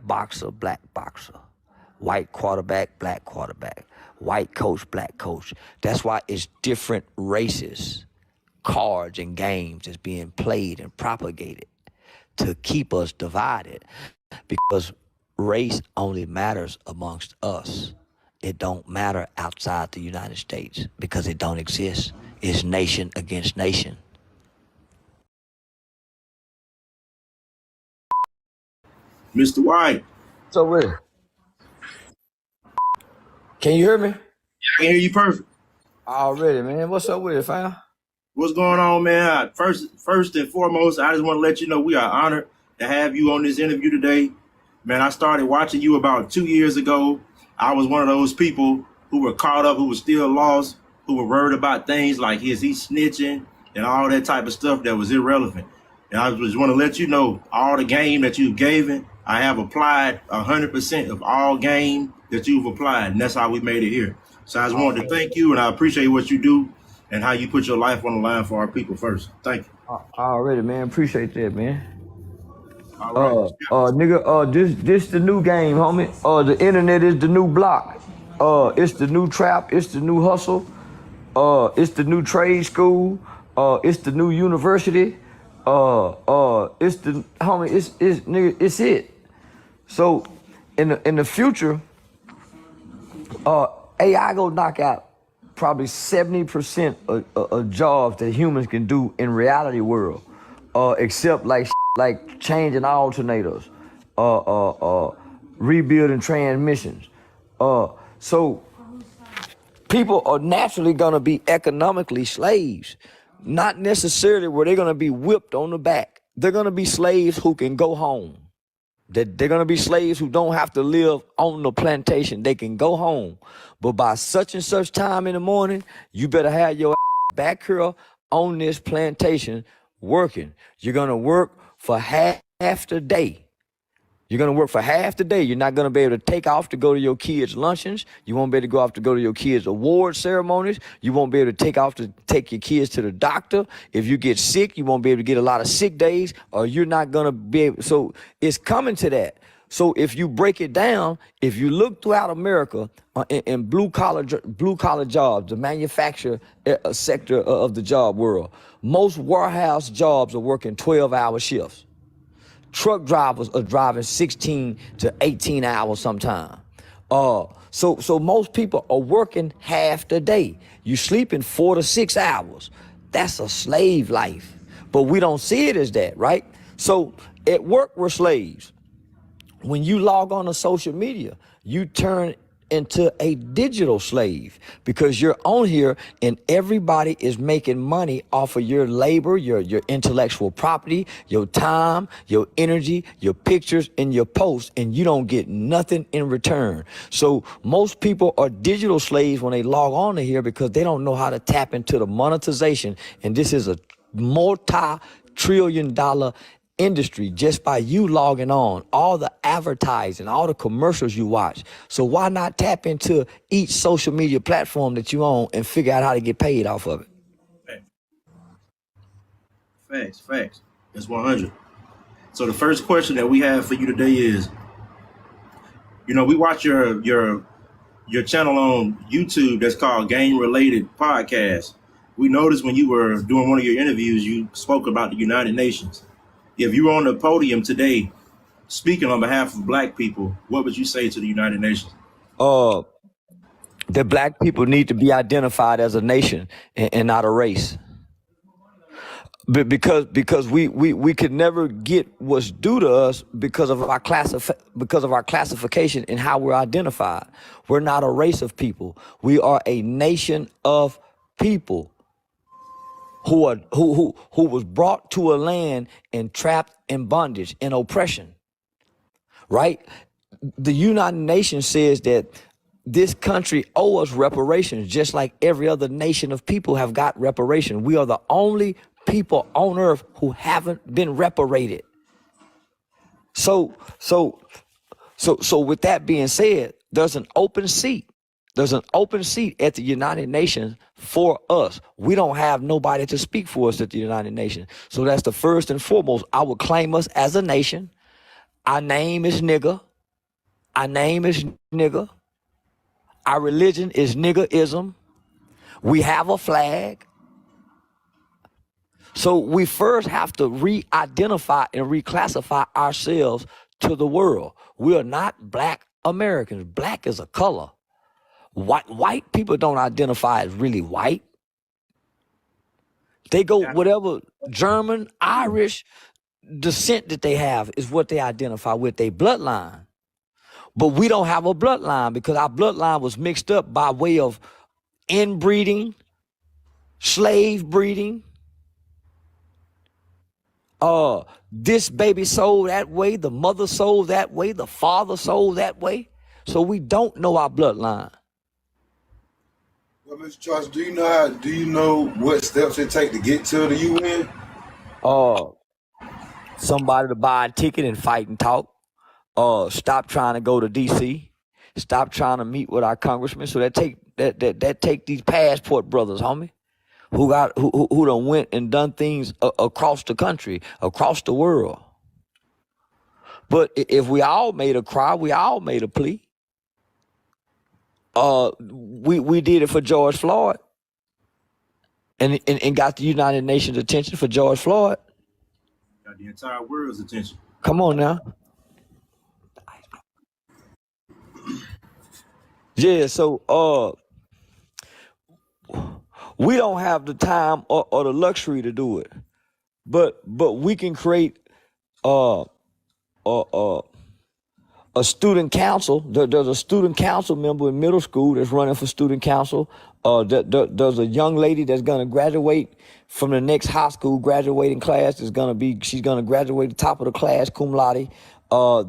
boxer, black boxer. White quarterback, black quarterback. White coach, black coach. That's why it's different races, cards, and games that's being played and propagated to keep us divided, because race only matters amongst us. It don't matter outside the United States because it don't exist. It's nation against nation. Mr. White. So with it. Can you hear me? I can hear you perfect. Already, man. What's up with it, fam? What's going on, man? First and foremost, I just want to let you know we are honored to have you on this interview today. Man, I started watching you about 2 years ago. I was one of those people who were caught up, who were still lost, who were worried about things like, is he snitching and all that type of stuff that was irrelevant. And I just want to let you know all the game that you've given, I have applied 100% of all game that you've applied, and that's how we made it here. So I just wanted to thank you, and I appreciate what you do and how you put your life on the line for our people first. Thank you. Already, man. Appreciate that, man. All right. Nigga, this the new game, homie. The internet is the new block. It's the new trap. It's the new hustle. It's the new trade school. It's the new university. It's the homie. It's nigga. It's it. So, in the future, AI go knock out probably 70% of jobs that humans can do in reality world, except like changing alternators, rebuilding transmissions. So people are naturally gonna be economically slaves, not necessarily where they're gonna be whipped on the back. They're gonna be slaves who can go home. They're gonna be slaves who don't have to live on the plantation. They can go home. But by such and such time in the morning, you better have your back here on this plantation working. You're gonna work for half the day. You're gonna work for half the day. You're not gonna be able to take off to go to your kids' luncheons. You won't be able to go off to go to your kids' award ceremonies. You won't be able to take off to take your kids to the doctor. If you get sick, you won't be able to get a lot of sick days, or you're not gonna be able. So it's coming to that. So if you break it down, if you look throughout America in blue collar jobs, the manufacturing sector of the job world, most warehouse jobs are working 12-hour shifts. Truck drivers are driving 16 to 18 hours sometime. So most people are working half the day. You sleeping 4 to 6 hours. That's a slave life. But we don't see it as that, right? So at work, we're slaves. When you log on to social media, you turn into a digital slave because you're on here and everybody is making money off of your labor, your intellectual property, your time, your energy, your pictures, and your posts, and you don't get nothing in return. So most people are digital slaves when they log on to here because they don't know how to tap into the monetization. And this is a multi-trillion-dollar industry just by you logging on, all the advertising, all the commercials you watch. So why not tap into each social media platform that you own and figure out how to get paid off of it? Facts. That's 100. So the first question that we have for you today is, we watch your channel on YouTube that's called Game Related Podcast. We noticed when you were doing one of your interviews, you spoke about the United Nations. If you were on the podium today speaking on behalf of Black people, what would you say to the United Nations? That Black people need to be identified as a nation and not a race. Because we could never get what's due to us because of our classification and how we're identified. We're not a race of people. We are a nation of people who was brought to a land and trapped in bondage and oppression, right? The United Nations says that this country owes us reparations, just like every other nation of people have got reparation. We are the only people on earth who haven't been reparated. So with that being said, there's an open seat. There's an open seat at the United Nations for us. We don't have nobody to speak for us at the United Nations. So that's the first and foremost. I would claim us as a nation. Our name is nigga. Our name is nigger. Our religion is niggerism. We have a flag. So we first have to re-identify and reclassify ourselves to the world. We are not black Americans. Black is a color. White people don't identify as really white. They go whatever German, Irish descent that they have is what they identify with, their bloodline. But we don't have a bloodline because our bloodline was mixed up by way of inbreeding, slave breeding. This baby sold that way, the mother sold that way, the father sold that way. So we don't know our bloodline. Well, Mr. Charles, do you know what steps it take to get to the UN? Somebody to buy a ticket and fight and talk. Stop trying to go to DC. Stop trying to meet with our congressmen. So that take these passport brothers, homie, who done went and done things across the country, across the world. But if we all made a cry, we all made a plea. We did it for George Floyd, and got the United Nations attention for George Floyd. Got the entire world's attention. Come on now. Yeah, so we don't have the time or the luxury to do it, but we can create a student council. There's a student council member in middle school that's running for student council. There's a young lady that's gonna graduate from the next high school graduating class. She's gonna graduate the top of the class, cum laude.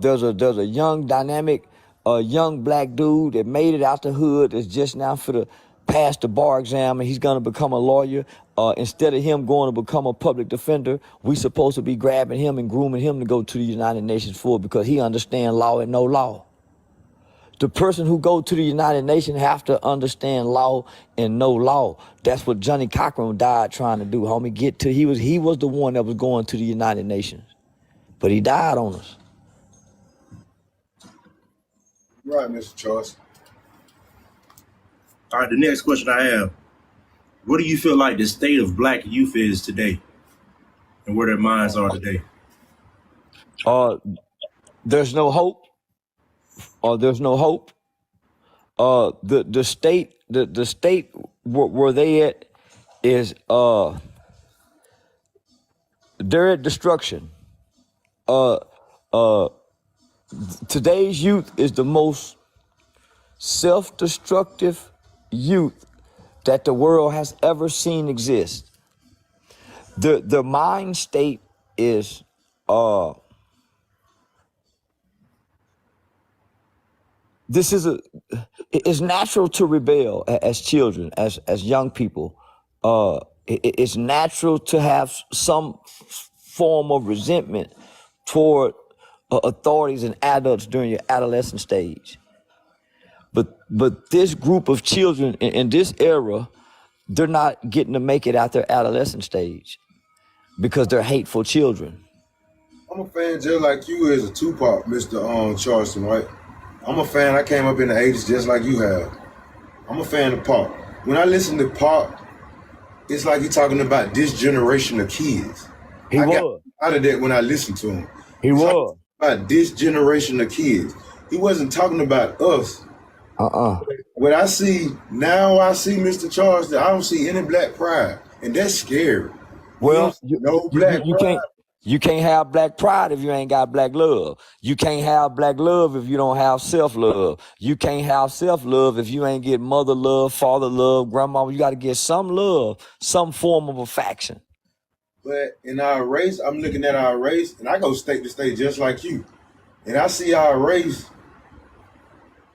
There's a young dynamic, young black dude that made it out the hood that's just now for the pass the bar exam, and he's gonna become a lawyer. Instead of him going to become a public defender, we supposed to be grabbing him and grooming him to go to the United Nations for, because he understands law and no law. The person who go to the United Nations have to understand law and no law. That's what Johnny Cochran died trying to do, homie. He was the one that was going to the United Nations, but he died on us. Right, Mr. Charles. All right, the next question I have: what do you feel like the state of black youth is today, and where their minds are today? There's no hope. There's no hope. The state where they at is they're at destruction. Today's youth is the most self-destructive youth that the world has ever seen exist. The mind state is it's natural to rebel as children, as young people. It's natural to have some form of resentment toward authorities and adults during your adolescent stage. But this group of children in this era, they're not getting to make it out their adolescent stage because they're hateful children. I'm a fan just like you is a Tupac, Mr. Charleston, right? I'm a fan. I came up in the 80s just like you have. I'm a fan of Pac. When I listen to Pac, it's like he's talking about this generation of kids. I got out of that when I listened to him. He was. About this generation of kids. He wasn't talking about us. What I see now, Mr. Charles, that I don't see any black pride, and that's scary. Well, pride. You can't have black pride if you ain't got black love. You can't have black love if you don't have self-love. You can't have self-love if you ain't get mother love, father love, grandma. You got to get some love, some form of affection. But in our race, I'm looking at our race, and I go state to state just like you. And I see our race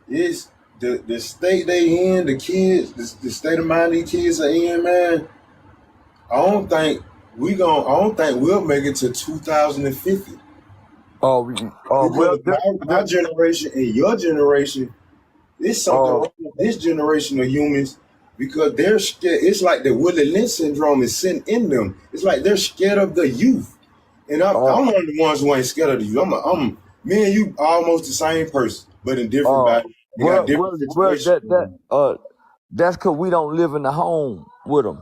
is the state they in, the kids, the state of mind these kids are in, man. I don't think we'll make it to 2050. My generation and your generation, it's something wrong with this generation of humans, because they're scared. It's like the Willie Lynch syndrome is sitting in them. It's like they're scared of the youth. And I'm one of the ones who ain't scared of the youth. Me and you almost the same person, but in different Uh, bodies. We got different situations. that's because we don't live in the home with them.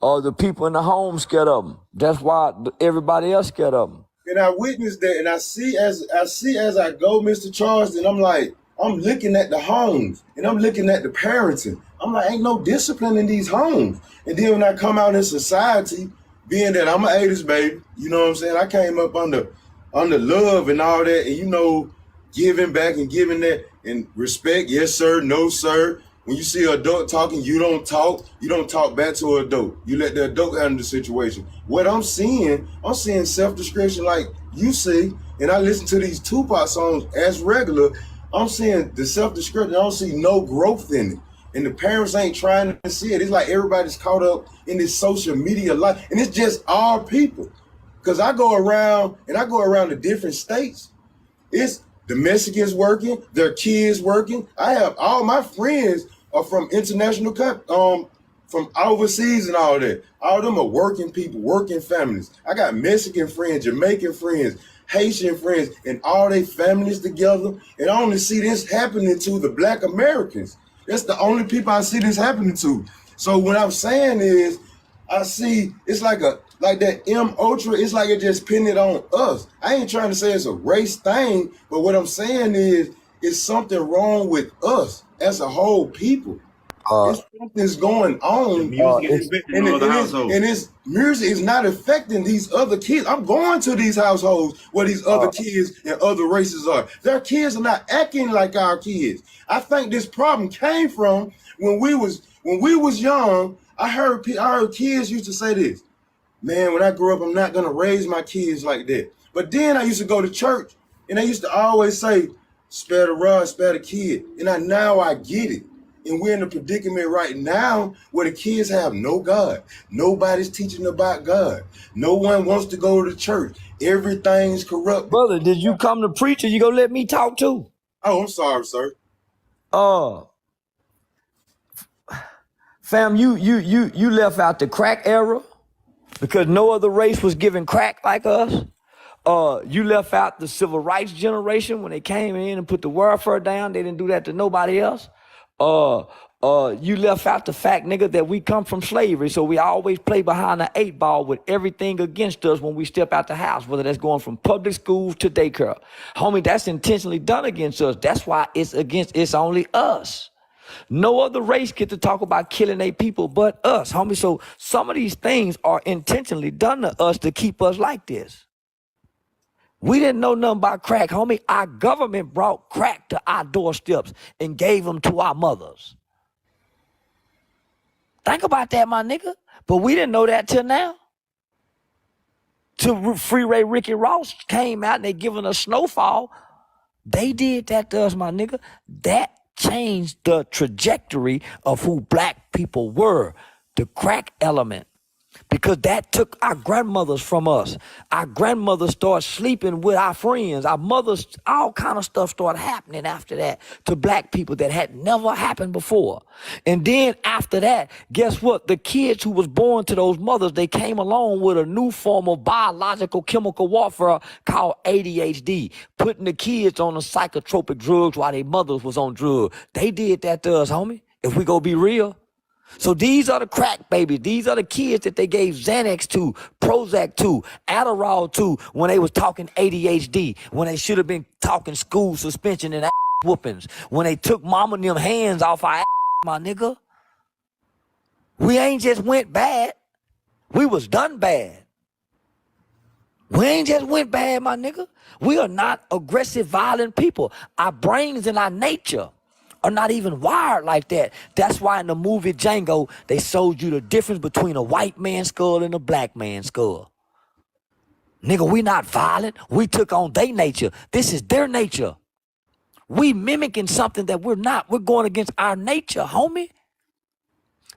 The people in the home scared of them. That's why everybody else scared of them. And I witnessed that, and I see as I go, Mr. Charleston, I'm like, I'm looking at the homes and I'm looking at the parenting. I'm like, ain't no discipline in these homes. And then when I come out in society, being that I'm an 80s baby, you know what I'm saying? I came up under love and all that, and giving back and giving that and respect, yes sir, no sir. When you see an adult talking, you don't talk. You don't talk back to an adult. You let the adult handle the situation. What I'm seeing self-description like you see, and I listen to these Tupac songs as regular. I'm seeing the self-description. I don't see no growth in it. And the parents ain't trying to see it. It's like everybody's caught up in this social media life. And it's just our people. Because I go around to different states. It's the Mexicans working, their kids working. I have all my friends are from international from overseas and all that. All of them are working people, working families. I got Mexican friends, Jamaican friends, Haitian friends, and all their families together. And I only see this happening to the Black Americans. That's the only people I see this happening to. So what I'm saying is, I see it's like that M Ultra, it's like it just pinned it on us. I ain't trying to say it's a race thing, but what I'm saying is it's something wrong with us as a whole people. Something's going on. And this music is not affecting these other kids. I'm going to these households where these other kids and other races are. Their kids are not acting like our kids. I think this problem came from when we was young. I heard kids used to say this, man, when I grow up, I'm not going to raise my kids like that. But then I used to go to church, and they used to always say, spare the rod, spare the kid. And now I get it. And we're in a predicament right now where the kids have no God. Nobody's teaching about God. No one wants to go to church. Everything's corrupt. Brother, did you come to preach or you gonna let me talk too? Oh, I'm sorry, sir. Fam, you left out the crack era because no other race was giving crack like us. You left out the civil rights generation when they came in and put the welfare down. They didn't do that to nobody else. You left out the fact, nigga, that we come from slavery, so we always play behind the 8 ball with everything against us when we step out the house, whether that's going from public schools to daycare. Homie, that's intentionally done against us. That's why it's only us. No other race get to talk about killing their people but us, homie. So some of these things are intentionally done to us to keep us like this. We didn't know nothing about crack, homie. Our government brought crack to our doorsteps and gave them to our mothers. Think about that, my nigga. But we didn't know that till now. Till Freeway Ricky Ross came out and they giving us Snowfall. They did that to us, my nigga. That changed the trajectory of who black people were. The crack element. Because that took our grandmothers from us. Our grandmothers started sleeping with our friends. Our mothers, all kind of stuff started happening after that to black people that had never happened before. And then after that, guess what? The kids who was born to those mothers, they came along with a new form of biological chemical warfare called ADHD, putting the kids on the psychotropic drugs while their mothers was on drugs. They did that to us, homie, if we go be real. So these are the crack babies. These are the kids that they gave Xanax to, Prozac to, Adderall to when they was talking ADHD, when they should have been talking school suspension and whoopings, when they took mama and them hands off our my nigga. We ain't just went bad. We was done bad. We ain't just went bad, my nigga. We are not aggressive, violent people. Our brains and our nature are not even wired like that. That's why in the movie Django, they showed you the difference between a white man's skull and a black man's skull. Nigga, we not violent. We took on their nature. This is their nature. We mimicking something that we're not. We're going against our nature, homie.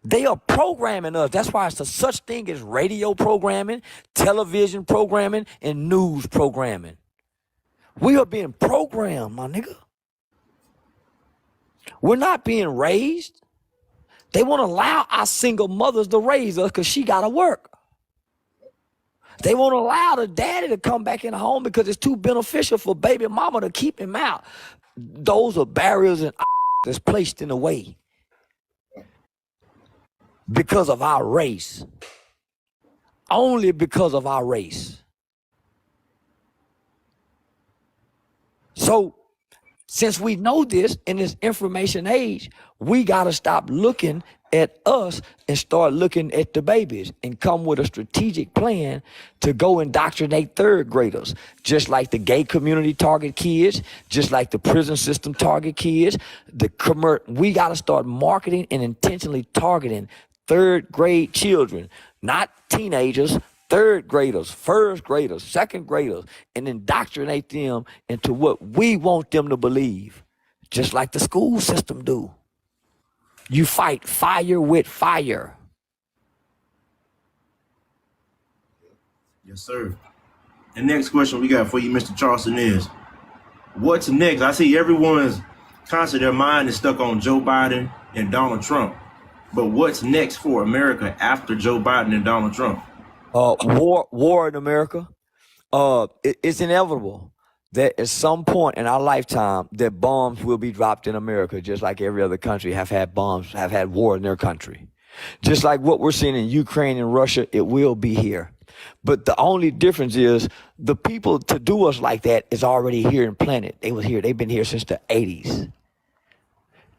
They are programming us. That's why it's a such thing as radio programming, television programming, and news programming. We are being programmed, my nigga. We're not being raised. They want to allow our single mothers to raise us because she got to work. They won't allow the daddy to come back in the home because it's too beneficial for baby mama to keep him out. Those are barriers and that's placed in the way because of our race. Only because of our race. So, since we know this in this information age, we got to stop looking at us and start looking at the babies and come with a strategic plan to go indoctrinate third graders, just like the gay community target kids, just like the prison system target kids. We got to start marketing and intentionally targeting third grade children, not teenagers, third graders, first graders, second graders, and indoctrinate them into what we want them to believe, just like the school system do. You fight fire with fire. Yes, sir. The next question we got for you, Mr. Charleston, is what's next? I see everyone's constantly, their mind is stuck on Joe Biden and Donald Trump. But what's next for America after Joe Biden and Donald Trump? War in America. It's inevitable that at some point in our lifetime that bombs will be dropped in America, just like every other country have had war in their country. Just like what we're seeing in Ukraine and Russia, it will be here. But the only difference is the people to do us like that is already here and planted. They've been here since the 80s.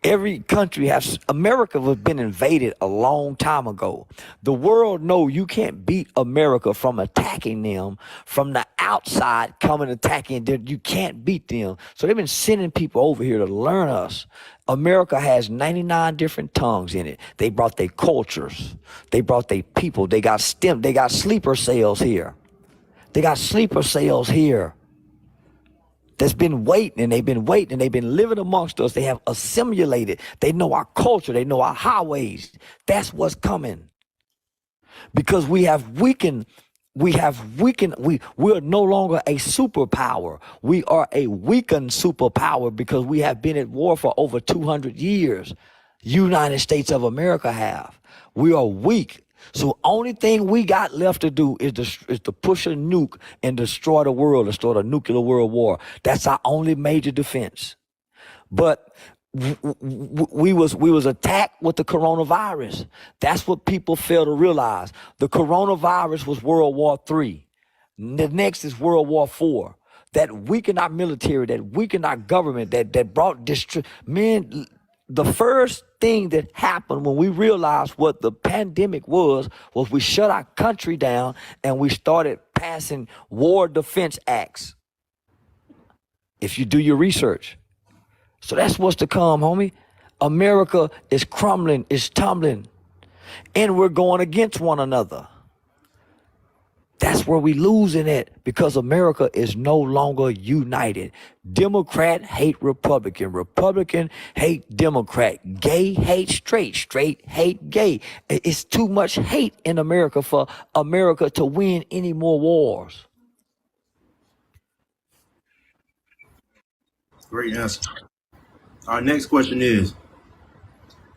Every country America has been invaded a long time ago. The world know you can't beat America from attacking them from the outside, coming attacking them. You can't beat them. So they've been sending people over here to learn us. America has 99 different tongues in it. They brought their cultures. They brought their people. They got sleeper cells here. They got sleeper cells here. That's been waiting, and they've been living amongst us. They have assimilated. They know our culture. They know our highways. That's what's coming. Because we have weakened. We're no longer a superpower. We are a weakened superpower because we have been at war for over 200 years. United States of America have. We are weak. So only thing we got left to do is to push a nuke and destroy the world, and start a nuclear world war. That's our only major defense. But we was attacked with the coronavirus. That's what people fail to realize. The coronavirus was World War III. The next is World War IV. That weakened our military, that weakened our government, that brought men. The first thing that happened when we realized what the pandemic was we shut our country down and we started passing war defense acts. If you do your research. So that's what's to come, homie. America is crumbling, is tumbling, and we're going against one another. That's where we losing it, because America is no longer united. Democrat hate Republican. Republican hate Democrat. Gay hate straight. Straight hate gay. It's too much hate in America for America to win any more wars. Great answer. Our next question is,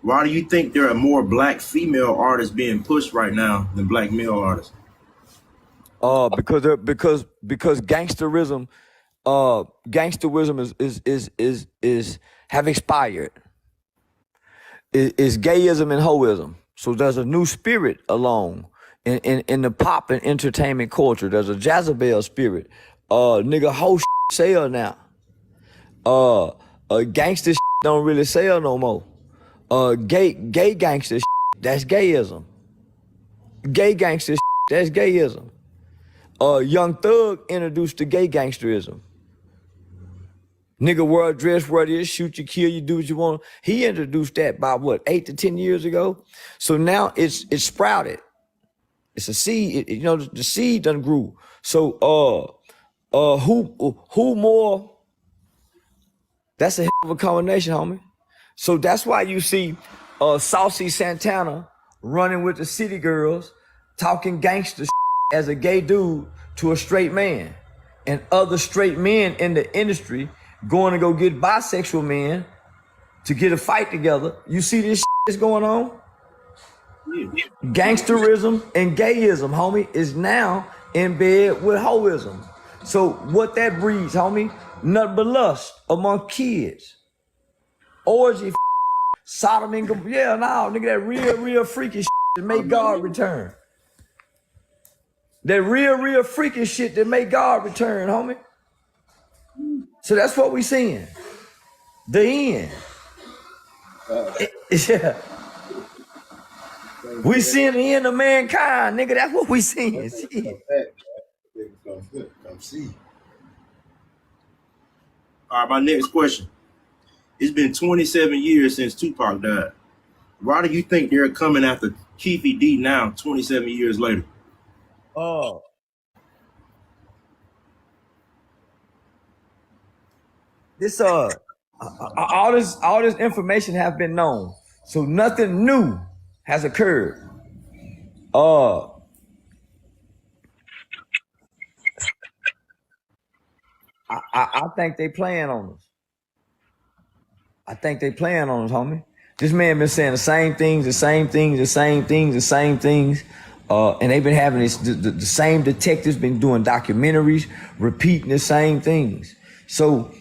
why do you think there are more black female artists being pushed right now than black male artists? Because gangsterism is have expired. Is gayism and hoism. So there's a new spirit along in the pop and entertainment culture. There's a Jezebel spirit. Nigga, hoe sell now. Gangster don't really sell no more. Gay gangster that's gayism. Gay gangster that's gayism. Young Thug introduced the gay gangsterism. Nigga wear a dress, wear this, shoot you, kill you, do what you want. He introduced that by 8 to 10 years ago. So now it's sprouted. It's a seed. The seed done grew. So who more? That's a hell of a combination, homie. So that's why you see Saucy Santana running with the city girls, talking gangster as a gay dude to a straight man, and other straight men in the industry going to go get bisexual men to get a fight together. You see this is going on? Gangsterism and gayism, homie, is now in bed with hoism. So what that breeds, homie, nothing but lust among kids. Orgy, sodomy, yeah, no, nigga, that real freaky shit that make God return. That real freaky shit that make God return, homie. So that's what we seeing. The end. Yeah. We seeing the end of mankind, nigga. That's what we seeing. Shit. Come see. All right, my next question. It's been 27 years since Tupac died. Why do you think they're coming after Keefy D now, 27 years later? Oh. This all this information have been known. So nothing new has occurred. I think they playing on us. I think they playing on us, homie. This man been saying the same things, and they've been having this. The same detectives been doing documentaries, repeating the same things. So,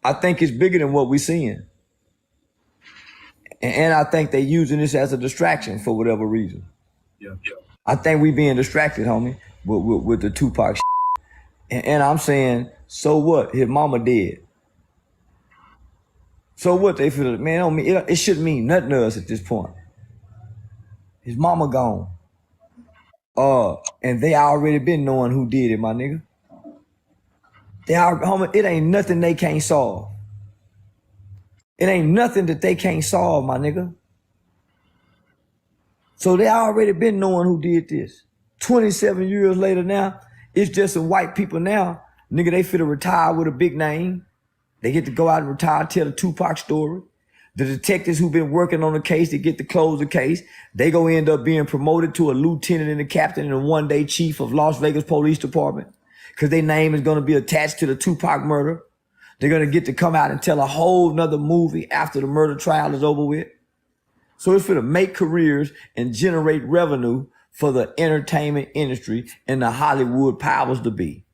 I think it's bigger than what we're seeing, and I think they using this as a distraction for whatever reason. Yeah. I think we being distracted, homie, with the Tupac shit. And I'm saying, so what? His mama dead. So what? They feel, man, on me, it shouldn't mean nothing to us at this point. His mama gone. And they already been knowing who did it, my nigga. Homie, it ain't nothing they can't solve. It ain't nothing that they can't solve, my nigga. So they already been knowing who did this. 27 years later now, it's just some white people now. Nigga, they finna retire with a big name. They get to go out and retire, tell the Tupac story. The detectives who've been working on the case, they get to close the case. They go end up being promoted to a lieutenant and a captain and a one-day chief of Las Vegas Police Department because their name is going to be attached to the Tupac murder. They're going to get to come out and tell a whole nother movie after the murder trial is over with. So it's for to make careers and generate revenue for the entertainment industry and the Hollywood powers to be.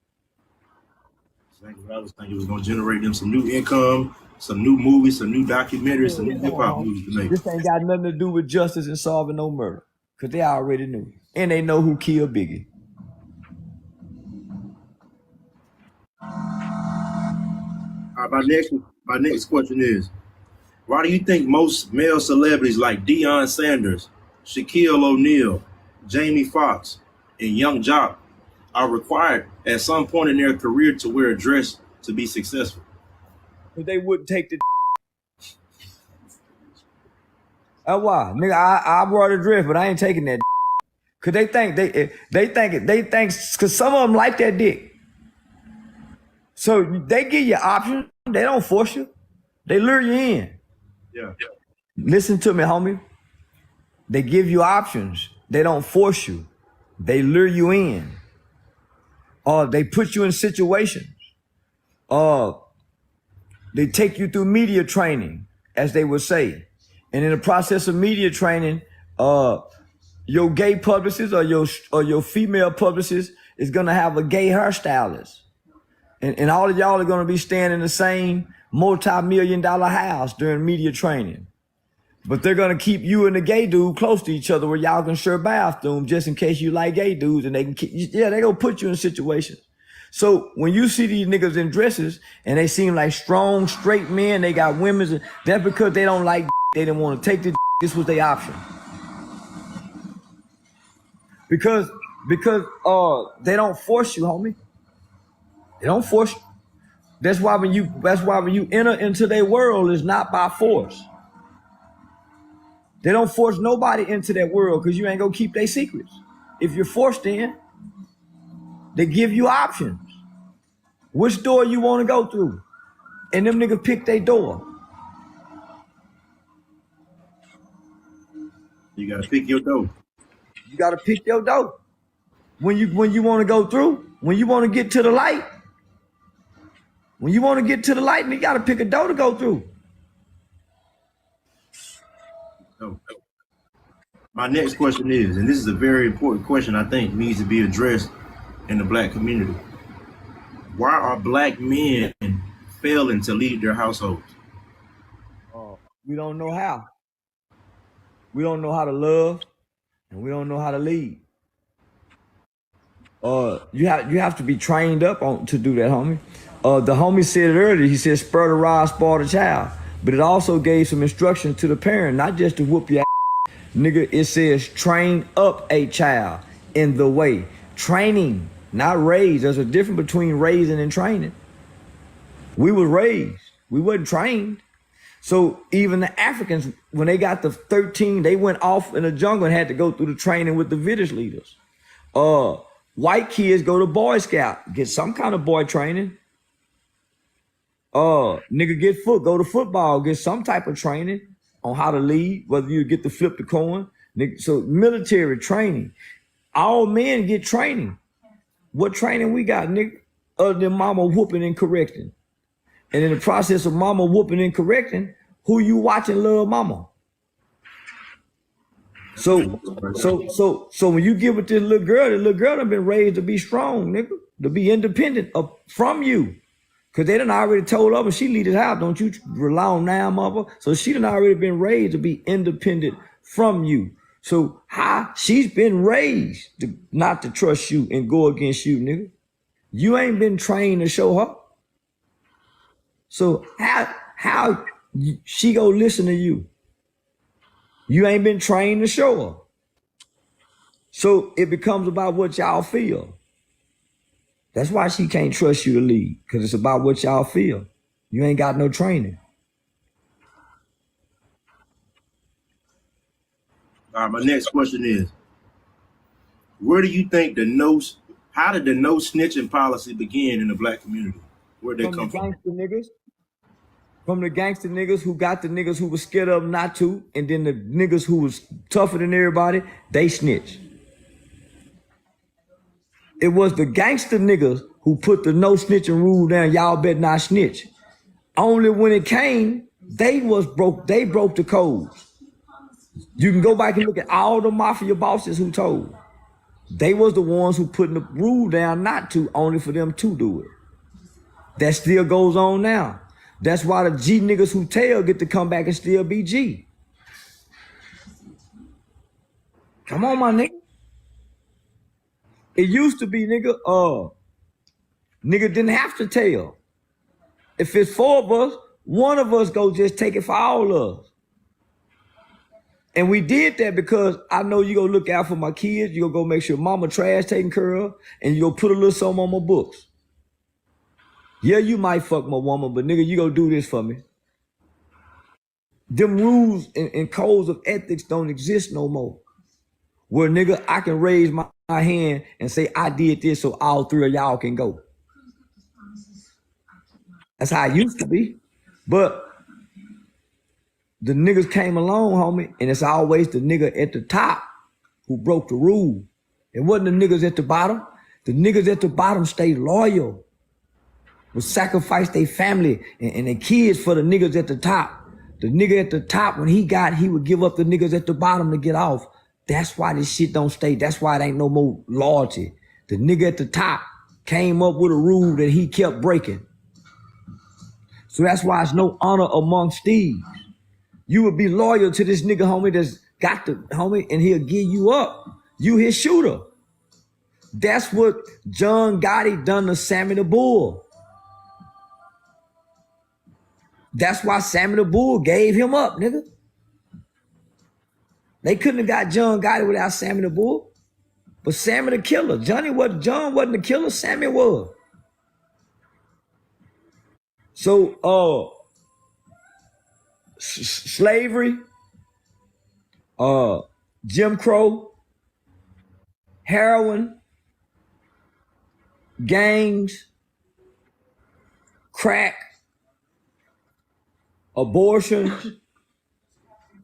I was thinking it was going to generate them some new income, some new movies, some new documentaries, some new hip-hop movies to make. This ain't got nothing to do with justice and solving no murder because they already knew. And they know who killed Biggie. All right, my next question is, why do you think most male celebrities like Deion Sanders, Shaquille O'Neal, Jamie Foxx, and Young Jock are required at some point in their career to wear a dress to be successful? But they wouldn't take the That's why. Nigga, I brought a dress, but I ain't taking that Cause they think cause some of them like that dick. So they give you options, they don't force you. They lure you in. Yeah. Listen to me, homie. They give you options. They don't force you. They lure you in. Or they put you in situations. They take you through media training, as they would say. And in the process of media training, your gay publicist or your female publicist is gonna have a gay hairstylist. And all of y'all are gonna be staying in the same multi-million-dollar house during media training. But they're gonna keep you and the gay dude close to each other where y'all can share bathroom just in case you like gay dudes, and they can they gonna put you in situations. So when you see these niggas in dresses and they seem like strong, straight men, they got women's, that's because they don't like they didn't want to take the this was their option. Because they don't force you, homie. They don't force you. That's why when you enter into their world, it's not by force. They don't force nobody into that world because you ain't gonna keep their secrets. If you're forced in, they give you options. Which door you want to go through? And them niggas pick their door. You gotta pick your dough. You gotta pick your door. When you want to go through, when you want to get to the light, you gotta pick a door to go through. No. My next question is, and this is a very important question I think needs to be addressed in the black community. Why are black men failing to lead their households? We don't know how. We don't know how to love, and we don't know how to lead. You have to be trained up on to do that, homie. The homie said it earlier. He said, "Spur the rod, spoil the child." But it also gave some instructions to the parent, not just to whoop your ass. Nigga, it says train up a child in the way. Training, not raise. There's a difference between raising and training. We were raised. We wasn't trained. So even the Africans, when they got to 13, they went off in the jungle and had to go through the training with the village leaders. White kids go to Boy Scout, get some kind of boy training. Nigga go to football, get some type of training on how to lead, whether you get to flip the coin. Nigga, so military training. All men get training. What training we got, nigga? Other than mama whooping and correcting. And in the process of mama whooping and correcting, who you watching love mama? So when you get with this little girl done been raised to be strong, nigga, to be independent from you. Cause they done already told her when she leave this house, don't you rely on now, mother. So she done already been raised to be independent from you. So how she's been raised not to trust you and go against you, nigga. You ain't been trained to show her. So how she go listen to you? You ain't been trained to show her. So it becomes about what y'all feel. That's why she can't trust you to lead, because it's about what y'all feel. You ain't got no training. All right, my next question is, where do you think how did the no snitching policy begin in the black community? Where'd they come from? From the gangster niggas who got the niggas who was scared of them not to, and then the niggas who was tougher than everybody, they snitched. It was the gangster niggas who put the no snitching rule down. Y'all better not snitch. Only when it came, they broke the codes. You can go back and look at all the mafia bosses who told. They was the ones who put the rule down not to, only for them to do it. That still goes on now. That's why the G niggas who tell get to come back and still be G. Come on, my nigga. It used to be, nigga didn't have to tell. If it's 4 of us, one of us go just take it for all of us. And we did that because I know you gonna look out for my kids, you gonna go make sure mama trash taken care of, and you gonna put a little something on my books. Yeah, you might fuck my woman, but nigga, you gonna do this for me. Them rules and codes of ethics don't exist no more. Where nigga, I can raise my hand and say I did this so all 3 of y'all can go. That's how it used to be. But the niggas came along, homie, and it's always the nigga at the top who broke the rule. It wasn't the niggas at the bottom. The niggas at the bottom stayed loyal, would sacrifice their family and their kids for the niggas at the top. The nigga at the top, when he would give up the niggas at the bottom to get off. That's why this shit don't stay. That's why it ain't no more loyalty. The nigga at the top came up with a rule that he kept breaking. So that's why it's no honor amongst thieves. You would be loyal to this nigga, homie, that's got the homie, and he'll give you up. You his shooter. That's what John Gotti done to Sammy the Bull. That's why Sammy the Bull gave him up, nigga. They couldn't have got John Gotti without Sammy the Bull. But Sammy the killer. John wasn't the killer, Sammy was. So slavery, Jim Crow, heroin, gangs, crack, abortion,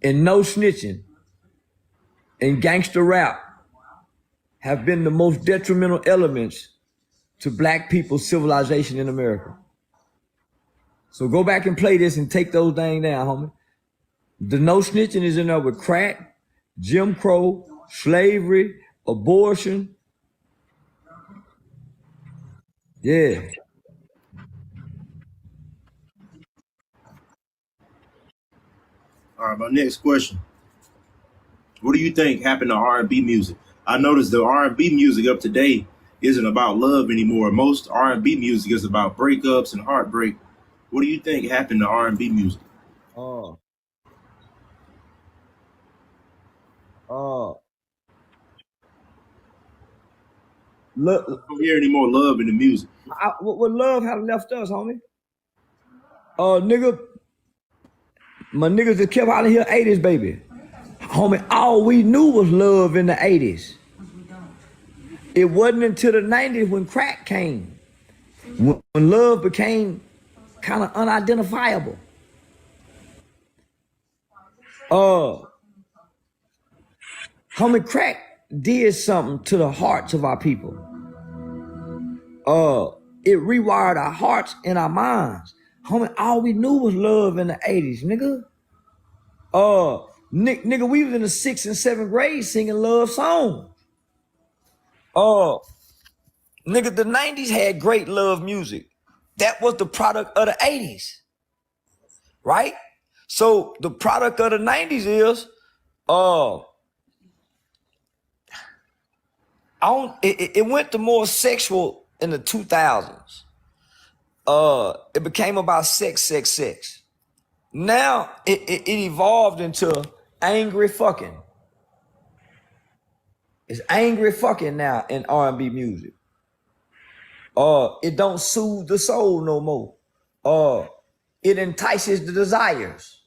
and no snitching, and gangster rap have been the most detrimental elements to black people's civilization in America. So go back and play this and take those things down, homie. The no snitching is in there with crack, Jim Crow, slavery, abortion. Yeah. All right, my next question. What do you think happened to R&B music? I noticed the R&B music of today isn't about love anymore. Most R&B music is about breakups and heartbreak. What do you think happened to R&B music? Uh, uh, look, I don't hear any more love in the music. what love have left us, homie? Nigga, my niggas that kept out of here 80s, baby. Homie, all we knew was love in the 80s. It wasn't until the 90s when crack came, when love became kind of unidentifiable. Homie, crack did something to the hearts of our people. It rewired our hearts and our minds. Homie, all we knew was love in the 80s, nigga. Nigga, we was in the 6th and 7th grade singing love songs. Nigga, the 90s had great love music. That was the product of the 80s, right? So the product of the 90s is, it went to more sexual in the 2000s. It became about sex. Now it evolved into angry fucking. It's angry fucking now in R&B music. It don't soothe the soul no more. It entices the desires.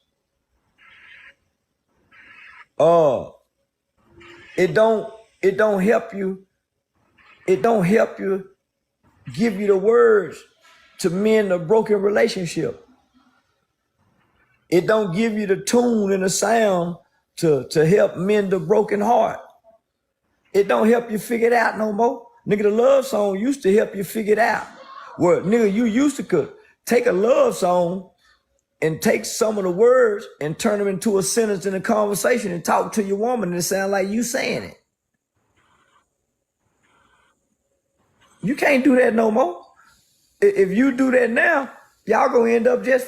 It don't help you. It don't help you give you the words to mend a broken relationship. It don't give you the tune and the sound to help mend a broken heart. It don't help you figure it out no more. Nigga, the love song used to help you figure it out. Well, nigga, you used to could take a love song and take some of the words and turn them into a sentence in a conversation and talk to your woman and it sound like you saying it. You can't do that no more. If you do that now, y'all gonna end up just.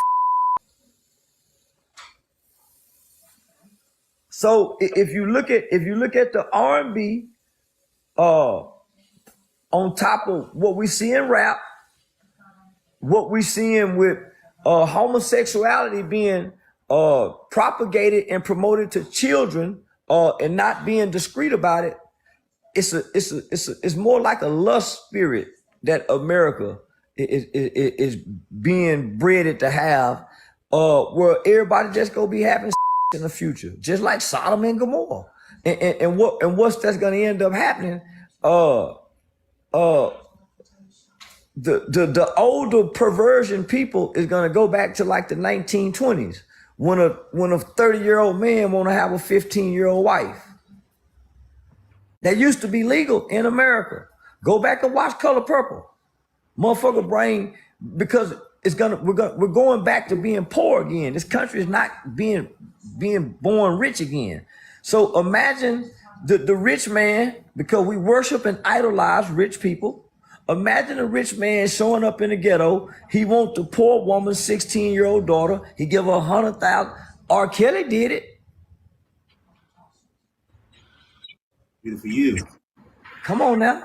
So if you look at the R&B, on top of what we see in rap, what we seeing with homosexuality being propagated and promoted to children and not being discreet about it, it's more like a lust spirit that America is being bred to have, where everybody just gonna be having in the future, just like Sodom and Gomorrah. And what's that's gonna end up happening? The older perversion people is gonna go back to like the 1920s when a 30-year-old man wanna have a 15-year-old wife. That used to be legal in America. Go back and watch Color Purple. Motherfucker brain, because we're going back to being poor again. This country is not being born rich again. So imagine the rich man, because we worship and idolize rich people. Imagine a rich man showing up in the ghetto. He want the poor woman's 16-year-old daughter. He give her $100,000. R. Kelly did it. Good for you. Come on now.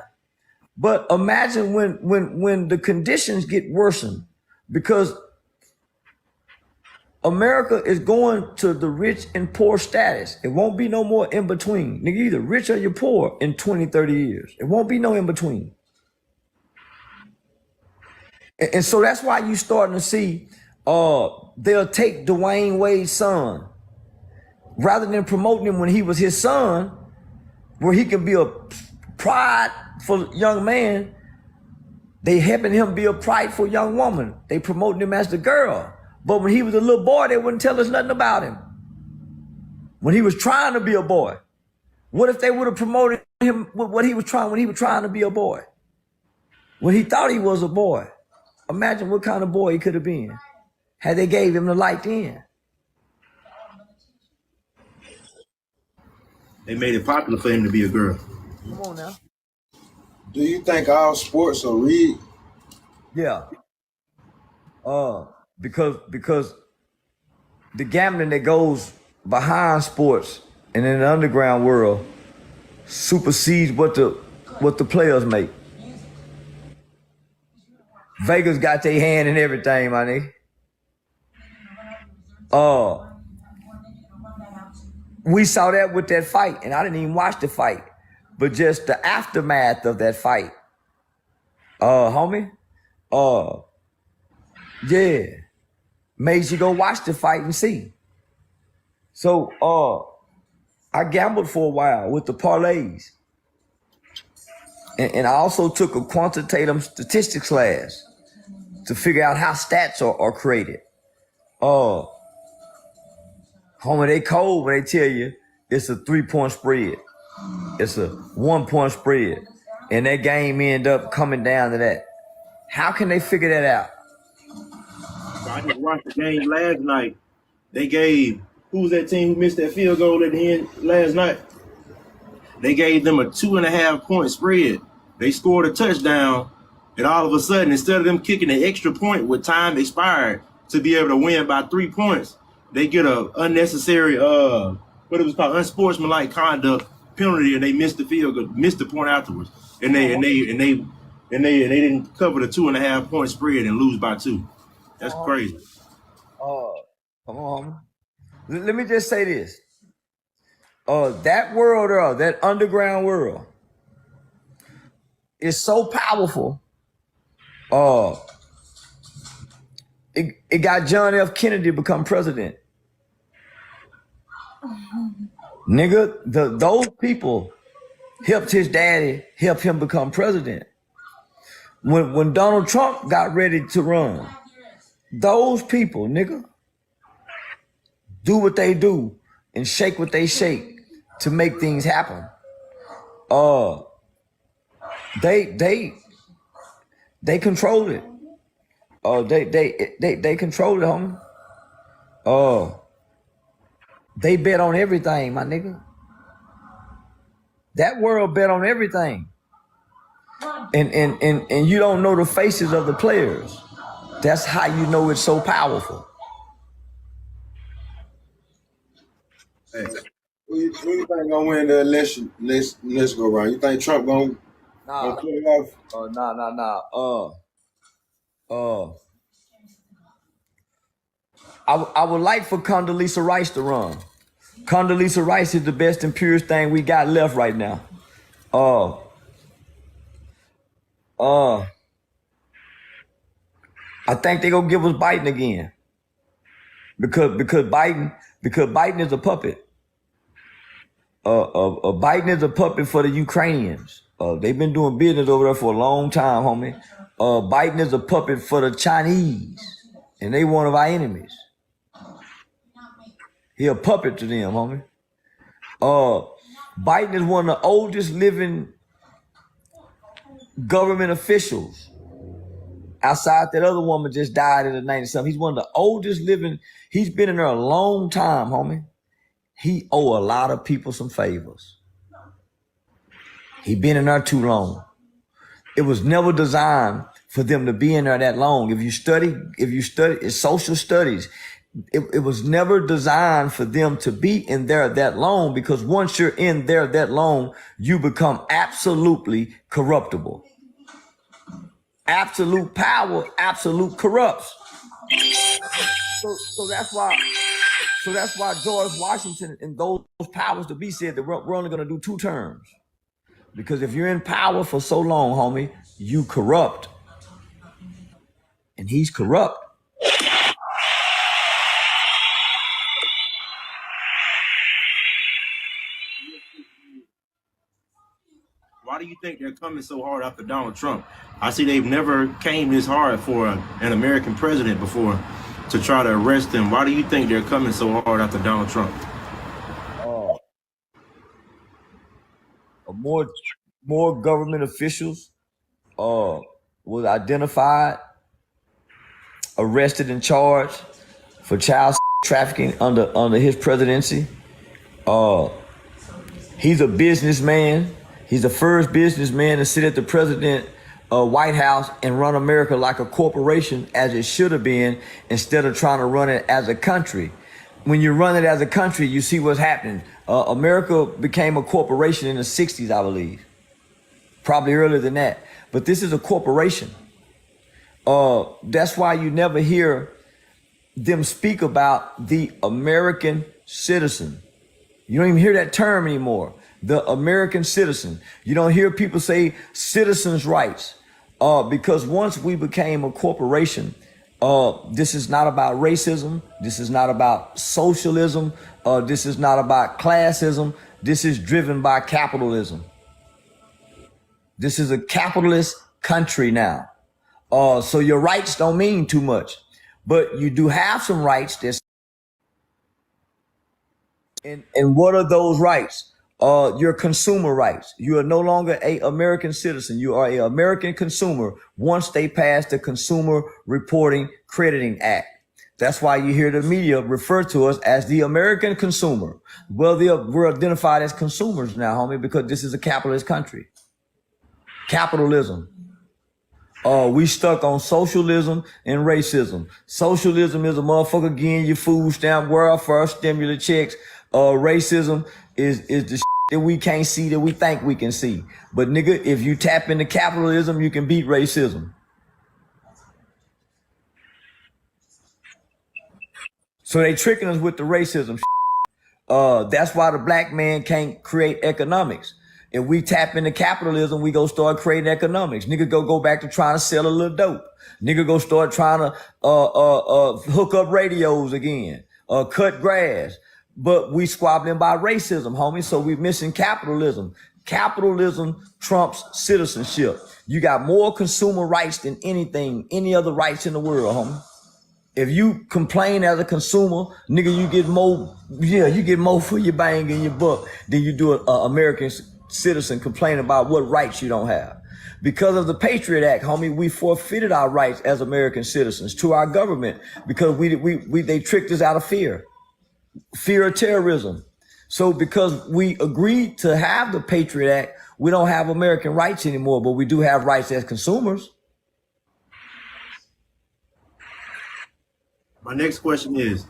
But imagine when the conditions get worsened, because America is going to the rich and poor status. It won't be no more in between. Nigga, either rich or you're poor in 20, 30 years. It won't be no in between. And so that's why you starting to see they'll take Dwayne Wade's son, rather than promoting him when he was his son, where he can be a prideful young man. They helping him be a prideful young woman. They promoting him as the girl. But when he was a little boy, they wouldn't tell us nothing about him. When he was trying to be a boy. What if they would have promoted him with what he was trying when he was trying to be a boy? When he thought he was a boy. Imagine what kind of boy he could have been had they gave him the light then. They made it popular for him to be a girl. Come on now. Do you think all sports are rigged? Yeah. Because the gambling that goes behind sports and in the underground world supersedes what the players make. Vegas got their hand in everything, my nigga. We saw that with that fight, and I didn't even watch the fight, but just the aftermath of that fight. Homie, yeah, made you go watch the fight and see. So, I gambled for a while with the parlays, and I also took a quantitative statistics class to figure out how stats are created. Homie, they cold when they tell you it's a 3-point spread. It's a 1-point spread. And that game end up coming down to that. How can they figure that out? So I just watched the game last night. They gave, who was that team who missed that field goal at the end last night? They gave them a 2.5-point spread. They scored a touchdown, and all of a sudden, instead of them kicking an extra point with time expired to be able to win by 3 points, they get a unnecessary, what it was called, unsportsmanlike conduct penalty, and they missed the field goal, missed the point afterwards, and they didn't cover the 2.5-point spread and lose by 2. That's crazy. Come on. Let me just say this. That world, that underground world, is so powerful. It got John F. Kennedy to become president. Nigga, those people helped his daddy help him become president. When Donald Trump got ready to run, those people, nigga, do what they do and shake what they shake to make things happen. They control it. They control it, homie. They bet on everything, my nigga. That world bet on everything. And you don't know the faces of the players. That's how you know it's so powerful. Hey, who you think gonna win the election? Let's go around. You think Trump gonna pull it off? I would like for Condoleezza Rice to run. Condoleezza Rice is the best and purest thing we got left right now. I think they gonna give us Biden again. Because Biden is a puppet. Biden is a puppet for the Ukrainians. They've been doing business over there for a long time, homie. Biden is a puppet for the Chinese, and they one of our enemies. He a puppet to them, homie. Biden is one of the oldest living government officials. Outside that other woman just died in the 90-something. He's one of the oldest living. He's been in there a long time, homie. He owe a lot of people some favors. He been in there too long. It was never designed for them to be in there that long. If you study it's social studies, it was never designed for them to be in there that long, because once you're in there that long, you become absolutely corruptible. Absolute power, absolute corrupts. So that's why George Washington and those powers to be said that we're only going to do 2 terms. Because if you're in power for so long, homie, you corrupt. And he's corrupt. Why do you think they're coming so hard after Donald Trump? I see they've never came this hard for an American president before to try to arrest him. Why do you think they're coming so hard after Donald Trump? More government officials was identified, arrested and charged for child trafficking under his presidency. He's a businessman. He's the first businessman to sit at the president White House and run America like a corporation as it should have been instead of trying to run it as a country. When you run it as a country, you see what's happening. America became a corporation in the 60s, I believe. Probably earlier than that. But this is a corporation. That's why you never hear them speak about the American citizen. You don't even hear that term anymore. The American citizen. You don't hear people say citizens' rights. Because once we became a corporation, this is not about racism. This is not about socialism. This is not about classism. This is driven by capitalism. This is a capitalist country now. So your rights don't mean too much, but you do have some rights. And what are those rights? Your consumer rights. You are no longer an American citizen. You are an American consumer once they pass the Consumer Reporting Crediting Act. That's why you hear the media refer to us as the American consumer. Well, we're identified as consumers now, homie, because this is a capitalist country. Capitalism. We stuck on socialism and racism. Socialism is a motherfucker getting your food stamp, welfare, stimulus checks. Racism is the that we can't see that we think we can see. But nigga, if you tap into capitalism, you can beat racism. So they tricking us with the racism. That's why the black man can't create economics. If we tap into capitalism, we go start creating economics. Nigga go back to trying to sell a little dope. Nigga go start trying to hook up radios again, cut grass. But we squabbling by racism, homie. So we missing capitalism. Capitalism trumps citizenship. You got more consumer rights than any other rights in the world, homie. If you complain as a consumer, nigga, you get more for your bang and your buck than you do an American citizen complain about what rights you don't have. Because of the Patriot Act, homie, we forfeited our rights as American citizens to our government because they tricked us out of fear of terrorism. So because we agreed to have the Patriot Act, we don't have American rights anymore, but we do have rights as consumers. My next question is,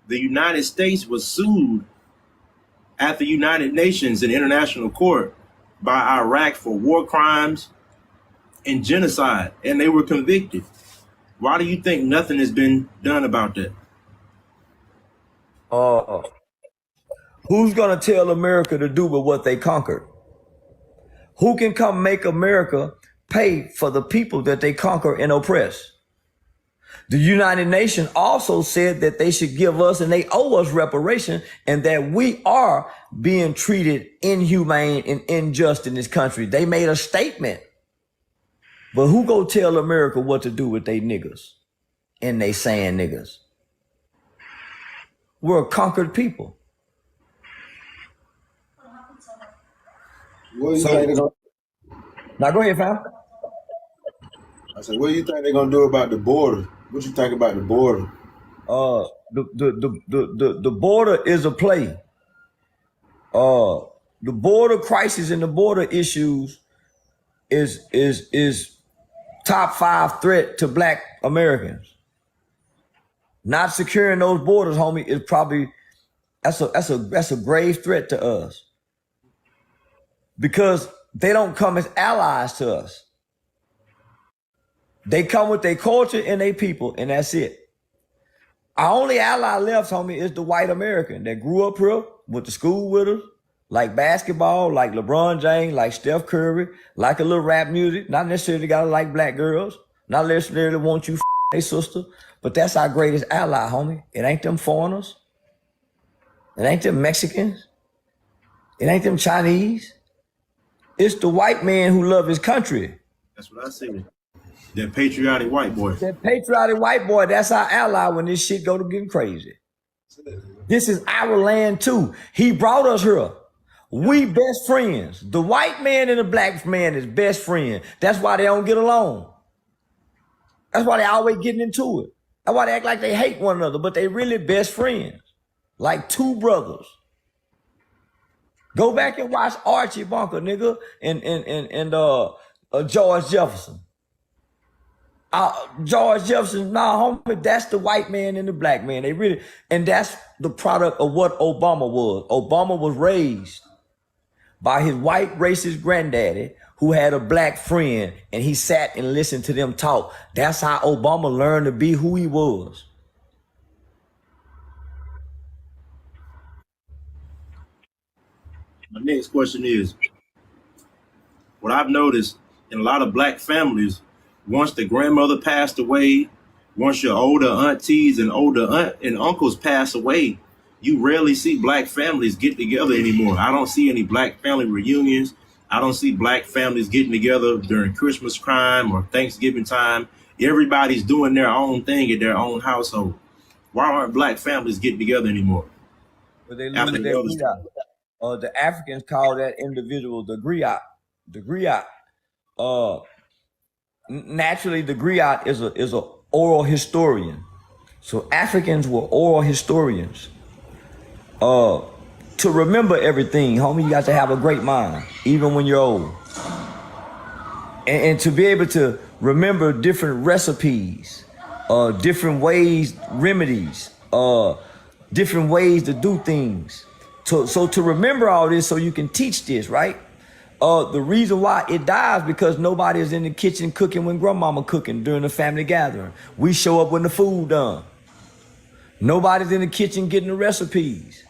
the United States was sued at the United Nations and International Court by Iraq for war crimes and genocide, and they were convicted. Why do you think nothing has been done about that? Who's gonna tell America to do with what they conquered? Who can come make America pay for the people that they conquer and oppress? The United Nations also said that they should give us and they owe us reparation and that we are being treated inhumane and unjust in this country. They made a statement. But who go tell America what to do with they niggas and they saying niggas? We're a conquered people. What do you think they're gonna? Now go ahead, fam. I said, what do you think they're gonna do about the border? What you think about the border? The border is a play. The border crisis and the border issues is top 5 threat to black Americans. Not securing those borders, homie, is probably that's a grave threat to us. Because they don't come as allies to us. They come with their culture and their people, and that's it. Our only ally left, homie, is the white American that grew up here, went to school with us, like basketball, like LeBron James, like Steph Curry, like a little rap music, not necessarily gotta like black girls, not necessarily want you their sister, but that's our greatest ally, homie. It ain't them foreigners. It ain't them Mexicans. It ain't them Chinese. It's the white man who love his country. That's what I say. That patriotic white boy. That patriotic white boy, that's our ally when this shit go to getting crazy. This is our land too. He brought us here. We best friends. The white man and the black man is best friend. That's why they don't get along. That's why they always getting into it. That's why they act like they hate one another, but they really best friends. Like two brothers. Go back and watch Archie Bunker, nigga, and George Jefferson. George Jefferson, nah, homie, that's the white man and the black man. They really, and that's the product of what Obama was. Obama was raised by his white racist granddaddy who had a black friend, and he sat and listened to them talk. That's how Obama learned to be who he was. My next question is, what I've noticed in a lot of black families, once the grandmother passed away, once your older aunties and older aunt and uncles pass away, you rarely see black families get together anymore. I don't see any black family reunions. I don't see black families getting together during Christmas time or Thanksgiving time. Everybody's doing their own thing in their own household. Why aren't black families getting together anymore? But they After lose the their elders- griot. The Africans call that individual the griot. The griot. Naturally, the griot is a oral historian. So Africans were oral historians. To remember everything, homie, you got to have a great mind, even when you're old. And to be able to remember different recipes, different ways, remedies, different ways to do things. So to remember all this so you can teach this, right? The reason why it dies because nobody is in the kitchen cooking when grandmama cooking during the family gathering. We show up when the food done. Nobody's in the kitchen getting the recipes.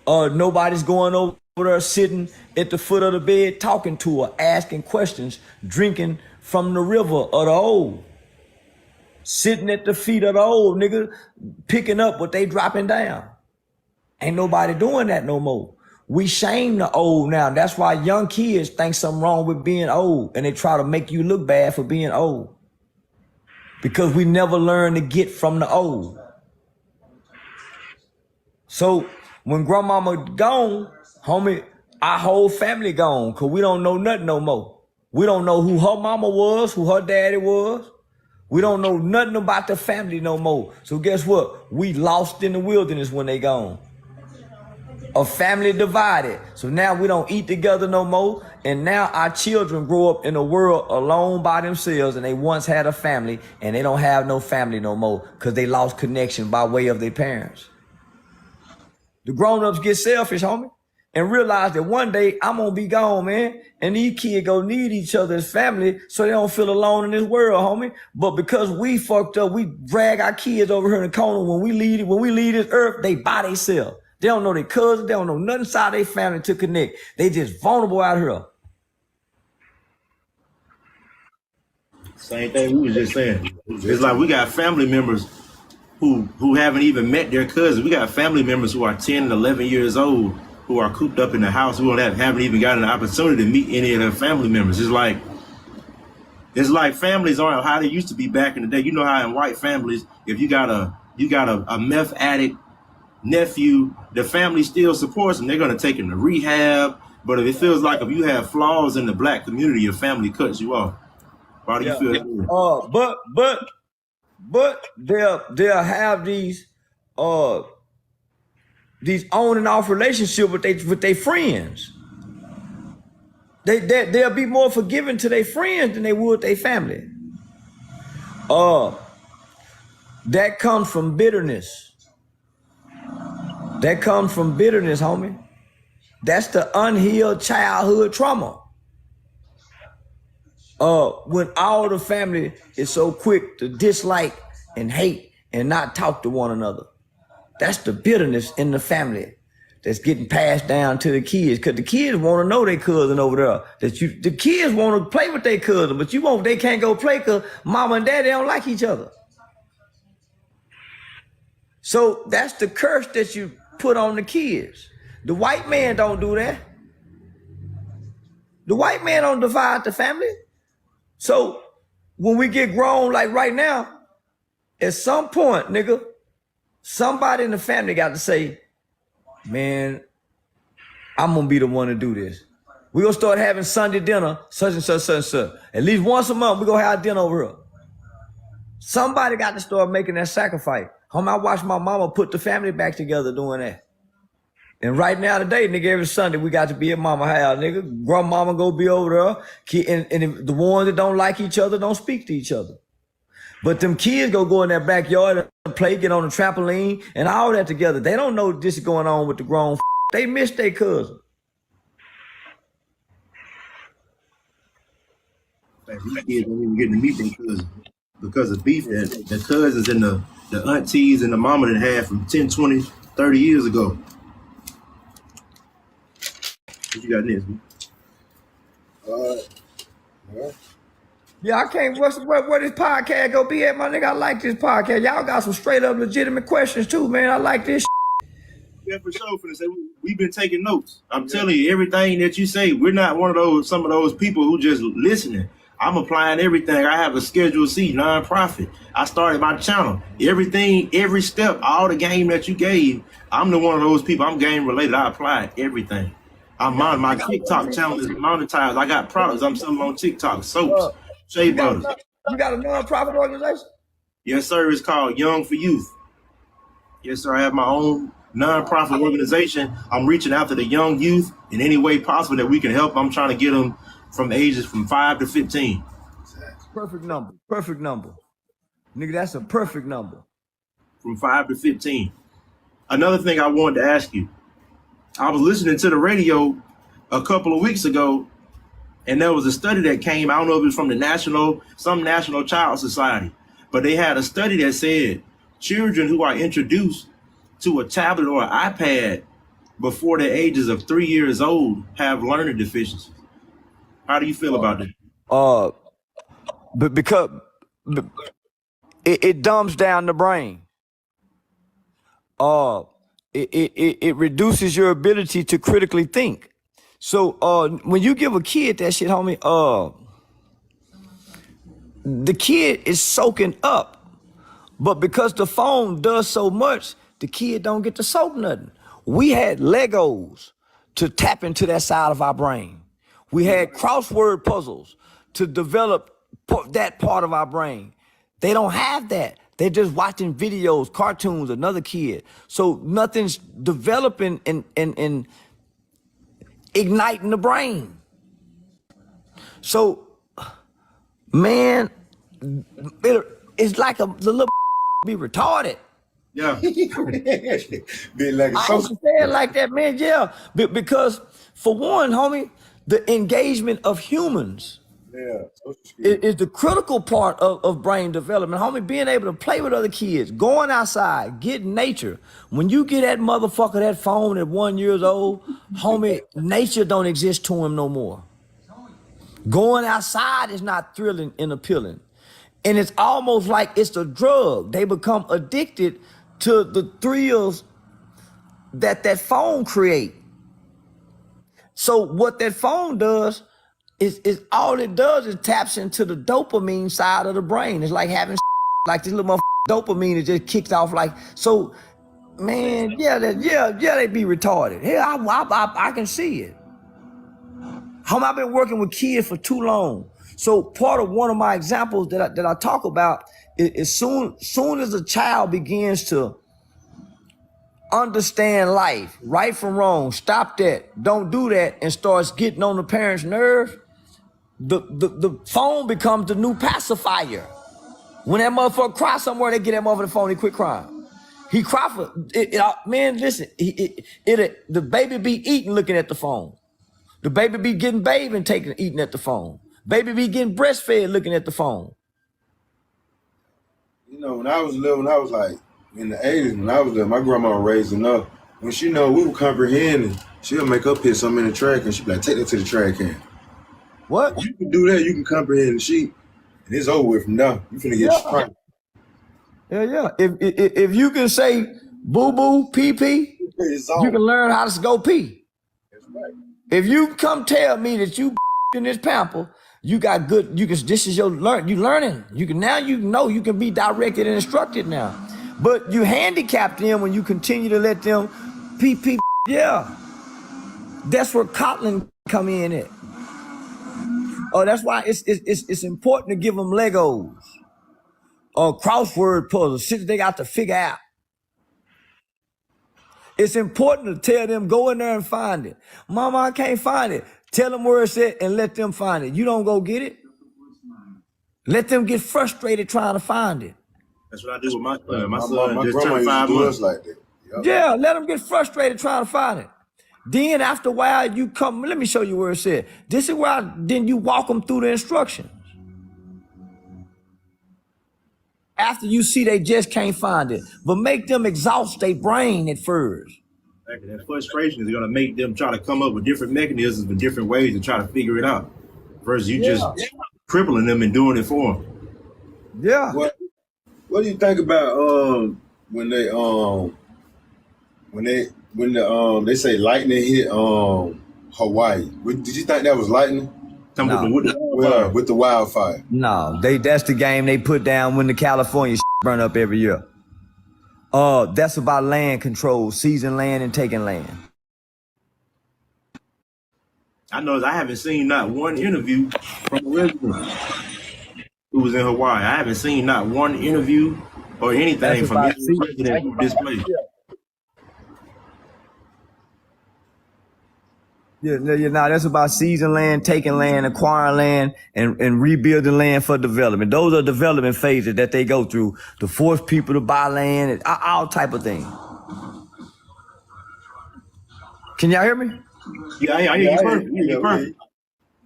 Nobody's going over there sitting at the foot of the bed talking to her, asking questions, drinking from the river of the old. Sitting at the feet of the old, nigga, picking up what they dropping down. Ain't nobody doing that no more. We shame the old now. That's why young kids think something wrong with being old, and they try to make you look bad for being old. Because we never learn to get from the old. So when grandmama gone, homie, our whole family gone, cause we don't know nothing no more. We don't know who her mama was, who her daddy was. We don't know nothing about the family no more. So guess what? We lost in the wilderness when they gone. A family divided. So now we don't eat together no more. And now our children grow up in a world alone by themselves, and they once had a family, and they don't have no family no more because they lost connection by way of their parents. The grown-ups get selfish, homie, and realize that one day I'm gonna be gone, man, and these kids gonna need each other as family so they don't feel alone in this world, homie. But because we fucked up, we drag our kids over here in the corner. When we leave this earth, they by themselves. They don't know their cousins. They don't know nothing inside their family to connect. They just vulnerable out here. Same thing we was just saying. It's like we got family members who haven't even met their cousins. We got family members who are 10 and 11 years old who are cooped up in the house who haven't even gotten an opportunity to meet any of their family members. It's like families aren't how they used to be back in the day. You know how in white families, if you got a meth addict nephew, the family still supports them. They're gonna take him to rehab. But if it feels like if you have flaws in the black community, your family cuts you off. Why do you feel that? But they'll have these on and off relationship with their friends. They'll be more forgiving to their friends than they would their family. That comes from bitterness. That comes from bitterness, homie. That's the unhealed childhood trauma. When all the family is so quick to dislike and hate and not talk to one another. That's the bitterness in the family that's getting passed down to the kids. Cause the kids want to know their cousin over there. The kids want to play with their cousin, but they can't go play cause mama and daddy don't like each other. So that's the curse that you put on the kids. The white man don't do that. The white man don't divide the family. So when we get grown, like right now, at some point, nigga, somebody in the family got to say, man, I'm gonna be the one to do this. We're gonna start having Sunday dinner, such and such, such and such. At least once a month, we're gonna have dinner over here. Somebody got to start making that sacrifice. Homie, I watched my mama put the family back together doing that. And right now today, nigga, every Sunday we got to be at mama house, nigga. Grandmama go be over there. And the ones that don't like each other don't speak to each other. But them kids go in their backyard and play, get on the trampoline and all that together. They don't know this is going on with the grown. They miss their cousin. Like, these kids don't even get to meet their cousins because of beef that the cousins and the aunties and the mama that had from 10, 20, 30 years ago. What you got next, man? Well, Yeah, I can't. Where this podcast go be at, my nigga? I like this podcast. Y'all got some straight up legitimate questions too, man. I like this. Yeah, for sure. For say we've been taking notes. I'm telling you, everything that you say, we're not some of those people who just listening. I'm applying everything. I have a Schedule C nonprofit. I started my channel. Everything, every step, all the game that you gave, I'm the one of those people. I'm game related. I apply everything. My TikTok channel is monetized. I got products. I'm selling on TikTok. Soaps, shea butters. You got a nonprofit organization? Yes, sir. It's called Young for Youth. Yes, sir. I have my own nonprofit organization. I'm reaching out to the young youth in any way possible that we can help. I'm trying to get them from ages from 5 to 15. Perfect number. Perfect number. Nigga, that's a perfect number. From 5 to 15. Another thing I wanted to ask you. I was listening to the radio a couple of weeks ago, and there was a study that came. I don't know if it was from the National Child Society, but they had a study that said children who are introduced to a tablet or an iPad before the ages of 3 years old have learning deficiencies. How do you feel about that? But because it dumbs down the brain. It reduces your ability to critically think. So when you give a kid that shit, homie, the kid is soaking up. But because the phone does so much, the kid don't get to soak nothing. We had Legos to tap into that side of our brain. We had crossword puzzles to develop that part of our brain. They don't have that. They're just watching videos, cartoons, another kid. So nothing's developing and igniting the brain. So, man, it's like the little be retarded. Yeah. Be like I don't say it like that, man. Yeah, because for one, homie, the engagement of humans is the critical part of brain development. Homie, being able to play with other kids, going outside, getting nature. When you get that motherfucker that phone at 1 year old, homie, nature don't exist to him no more. Going outside is not thrilling and appealing. And it's almost like it's a drug. They become addicted to the thrills that phone create. So what that phone does is all it does is taps into the dopamine side of the brain. It's like having like this little dopamine that just kicks off like, so man, they be retarded. Yeah, I can see it. I've been working with kids for too long. So part of one of my examples that I talk about is soon as a child begins to understand life, right from wrong, stop that, don't do that, and starts getting on the parents' nerves, the phone becomes the new pacifier. When that motherfucker cries somewhere, they get that motherfucker the phone, he quit crying. He cry for man, listen, the baby be eating looking at the phone. The baby be getting bathed and eating at the phone. Baby be getting breastfed looking at the phone. You know, when I was little, when I was like in the 80s, when I was little, my grandma raising up. When she know we were comprehending, she'll make up hit something in the track and she'll be like, take that to the track can. What? You can do that, you can comprehend the sheep, and it's over with from now. You finna get sprung. Yeah. If you can say boo boo, pee pee, you can learn how to go pee. That's right. If you come tell me that you in this pamper, you got good, this is your you learning. You can be directed and instructed now. But you handicap them when you continue to let them pee. Yeah. That's where Kotlin come in at. Oh, that's why it's important to give them Legos or crossword puzzles, shit that they got to figure out. It's important to tell them, go in there and find it. Mama, I can't find it. Tell them where it's at and let them find it. You don't go get it. Let them get frustrated trying to find it. That's what I do with my son. My My son just grandma turned used to 5 do months. us like that. Yep. Yeah, let them get frustrated trying to find it. Then after a while, you come, let me show you where it's at. This is where then you walk them through the instructions. After you see they just can't find it, but make them exhaust their brain at first. Exactly. That frustration is going to make them try to come up with different mechanisms and different ways to try to figure it out. Versus you just crippling them and doing it for them. Yeah. What do you think about when they say lightning hit Hawaii? Did you think that was lightning? No. With the wildfire. No, that's the game they put down when the California burn up every year. That's about land control, seizing land and taking land. I know I haven't seen not one interview from a resident who was in Hawaii. I haven't seen not one interview or anything from any president who displaced. Yeah, that's about seizing land, taking land, acquiring land, and rebuilding land for development. Those are development phases that they go through to force people to buy land and all type of things. Can y'all hear me? Yeah, I hear you perfect.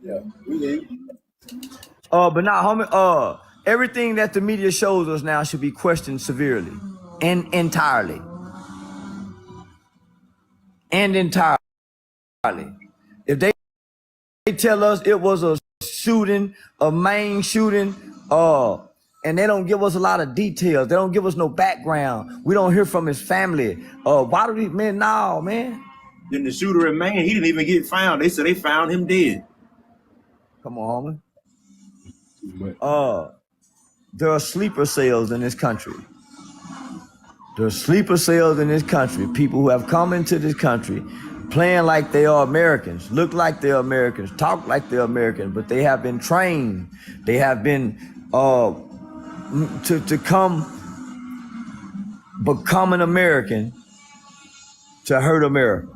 Yeah, we hear you. But now, homie, everything that the media shows us now should be questioned severely and entirely. If they tell us it was a shooting, a main shooting, and they don't give us a lot of details, they don't give us no background, we don't hear from his family. Why do these men? No, man. Then the shooter in Maine, he didn't even get found. They said they found him dead. Come on, homie. There are sleeper cells in this country. There are sleeper cells in this country. People who have come into this country playing like they are Americans, look like they're Americans, talk like they're Americans, but they have been trained. They have been to become an American to hurt America.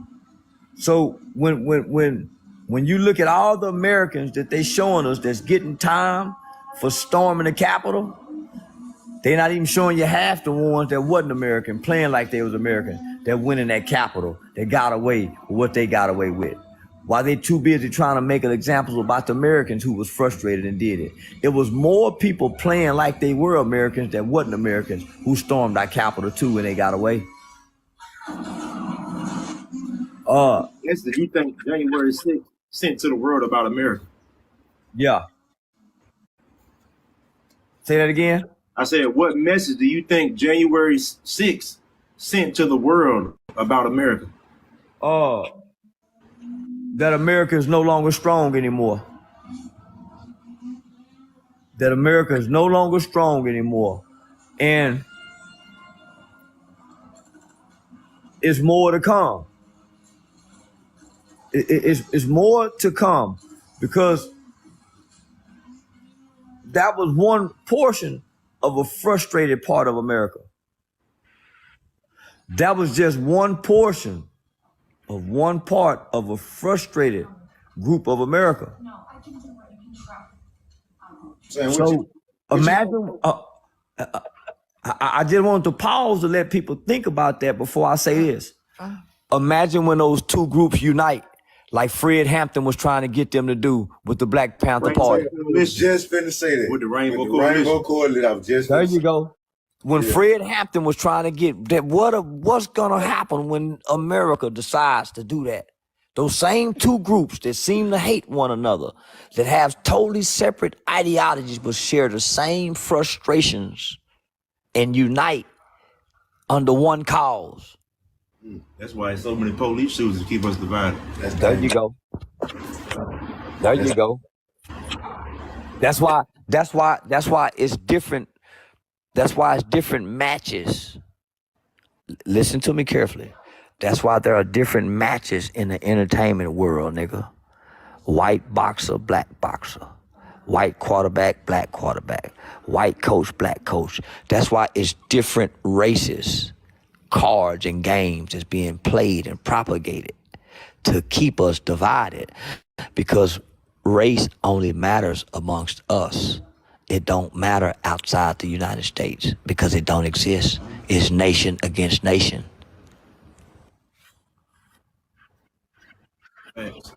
So when you look at all the Americans that they showing us that's getting time for storming the Capitol, they're not even showing you half the ones that wasn't American, playing like they was American, that went in that Capitol, that got away with what they got away with. While they too busy trying to make an example about the Americans who was frustrated and did it. It was more people playing like they were Americans that wasn't Americans who stormed that Capitol too when they got away. Did you think January 6th sent to the world about America? Yeah. Say that again? I said, what message do you think January 6th sent to the world about America? That America is no longer strong anymore. That America is no longer strong anymore. And it's more to come. It's more to come, because that was one portion of a frustrated part of America. That was just one portion of one part of a frustrated group of America. So imagine, I just want to pause to let people think about that before I say this. Imagine when those two groups unite, like Fred Hampton was trying to get them to do with the Black Panther Party. I was just finna say that. With the Rainbow Coalition. I was just there you go. When Fred Hampton was trying to get that, what's gonna happen when America decides to do that? Those same two groups that seem to hate one another, that have totally separate ideologies but share the same frustrations and unite under one cause. That's why so many police shooters to keep us divided. There you go. There you go. That's why it's different. That's why it's different matches. Listen to me carefully. That's why there are different matches in the entertainment world, nigga. White boxer, black boxer. White quarterback, black quarterback. White coach, black coach. That's why it's different races cards and games that's being played and propagated to keep us divided, because race only matters amongst us. It don't matter outside the United States because it don't exist. It's nation against nation. Thanks.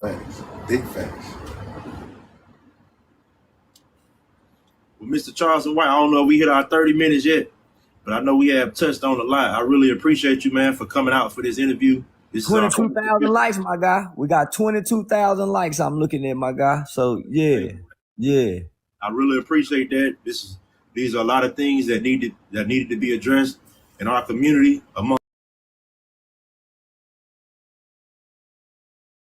Facts. Big facts. Well, Mr. Charleston White, I don't know if we hit our 30 minutes yet, but I know we have touched on a lot. I really appreciate you, man, for coming out for this interview. This is 22,000 likes, my guy. We got 22,000 likes. I'm looking at, my guy. So yeah. I really appreciate that. These are a lot of things that needed to be addressed in our community among